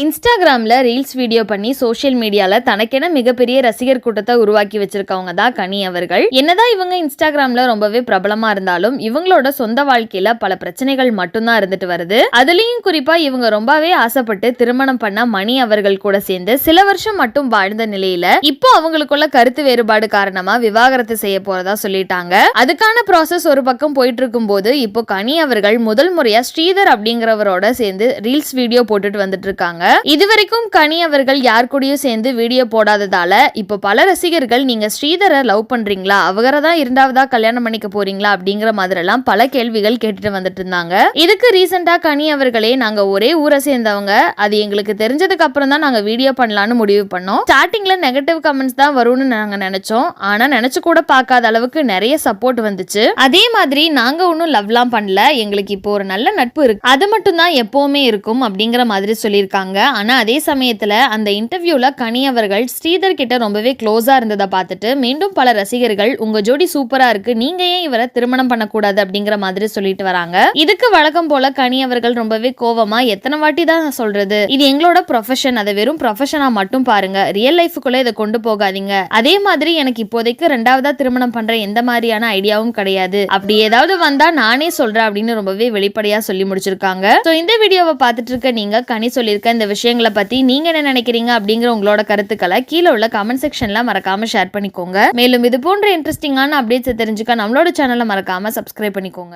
இன்ஸ்டாகிராம்ல reels video பண்ணி social மீடியால தனக்கென மிகப்பெரிய ரசிகர் கூட்டத்தை உருவாக்கி வச்சிருக்கவங்க தான் கனி அவர்கள். என்னதான் இவங்க இன்ஸ்டாகிராம்ல ரொம்பவே பிரபலமா இருந்தாலும் இவங்களோட சொந்த வாழ்க்கையில பல பிரச்சனைகள் மட்டும்தான் இருந்துட்டு வருது. அதுலயும் குறிப்பா இவங்க ரொம்பவே ஆசைப்பட்டு திருமணம் பண்ண மணி அவர்கள் கூட சேர்ந்து சில வருஷம் மட்டும் வாழ்ந்த நிலையில இப்போ அவங்களுக்குள்ள கருத்து வேறுபாடு காரணமா விவாகரத்து செய்ய போறதா சொல்லிட்டாங்க. அதுக்கான ப்ராசஸ் ஒரு பக்கம் போயிட்டு இருக்கும் போது இப்போ கனி அவர்கள் முதல் முறையா ஸ்ரீதர் அப்படிங்கிறவரோட சேர்ந்து ரீல்ஸ் வீடியோ போட்டுட்டு வந்துட்டு இருக்காங்க. இதுவரைக்கும் கனி அவர்கள் யார் கூடயும் சேர்ந்து வீடியோ போடாததால இப்ப பல ரசிகர்கள் நீங்க ஸ்ரீதரை லவ் பண்றீங்களா, அவரை தான் இரண்டாவதா கல்யாணம் பண்ணிக்க போறீங்களா அப்படிங்கிற மாதிரி எல்லாம் பல கேள்விகள் கேட்டுட்டு வந்துட்டு இருந்தாங்க. இதுக்கு ரீசெண்டா கனி அவர்களே நாங்க ஒரே ஊரை சேர்ந்தவங்க, அது எங்களுக்கு தெரிஞ்சதுக்கு அப்புறம் தான் நாங்க வீடியோ பண்ணலாம்னு முடிவு பண்ணோம். ஸ்டார்டிங்ல நெகட்டிவ் கமெண்ட்ஸ் தான் வரும்னு நாங்க நினைச்சோம். ஆனா நினைச்சு கூட பார்க்காத அளவுக்கு நிறைய சப்போர்ட் வந்துச்சு. அதே மாதிரி நாங்க ஒன்னும் லவ்லாம் பண்ணல, எங்களுக்கு இப்போ ஒரு நல்ல நட்பு இருக்கு, அது மட்டும் தான் எப்பவுமே இருக்கும் அப்படிங்கிற மாதிரி சொல்லியிருக்காங்க. ஆனா அதே சமயத்துல அந்த இன்டர்வியூல கனி அவர்கள் ஸ்ரீதர் கிட்ட ரொம்பவே க்ளோஸா இருந்ததை பார்த்துட்டு மீண்டும் பல ரசிகர்கள் உங்க ஜோடி சூப்பரா இருக்கு, நீங்க ஏன் இவரை திருமணம் பண்ணக்கூடாது அப்படிங்கிற மாதிரி சொல்லிட்டு வராங்க. இதுக்கு வழக்கம் போல கனி அவர்கள் ரொம்பவே கோவமா எத்தனை வாட்டி தான் சொல்றது, இது எங்களோட ப்ரொஃபஷன், அதை வெறும் ப்ரொஃபஷனா மட்டும் பாருங்க, ரியல் லைஃபுக்குள்ள இதை கொண்டு போகாதீங்க. அதே மாதிரி எனக்கு இப்போதைக்கு ரெண்டாவதா திருமணம் பண்ற எந்த மாதிரியான ஐடியாவும் கிடையாது, அப்படி ஏதாவது வந்தா நானே சொல்றேன் அப்படின்னு ரொம்பவே வெளிப்படையா சொல்லி முடிச்சிருக்காங்க. இந்த வீடியோவை பார்த்துட்டு இருக்க நீங்க கனி சொல்லியிருக்க இந்த விஷயங்களை பத்தி நீங்க என்ன நினைக்கிறீங்க அப்படிங்கிற உங்களோட கருத்துக்களை கீழே உள்ள கமெண்ட் செக்ஷன்ல மறக்காம ஷேர் பண்ணிக்கோங்க. மேலும் இது போன்ற இன்ட்ரெஸ்டிங்கான அப்டேட்ஸ் தெரிஞ்சுக்க நம்மளோட சேனலை மறக்காம சப்ஸ்கிரைப் பண்ணிக்கோங்க.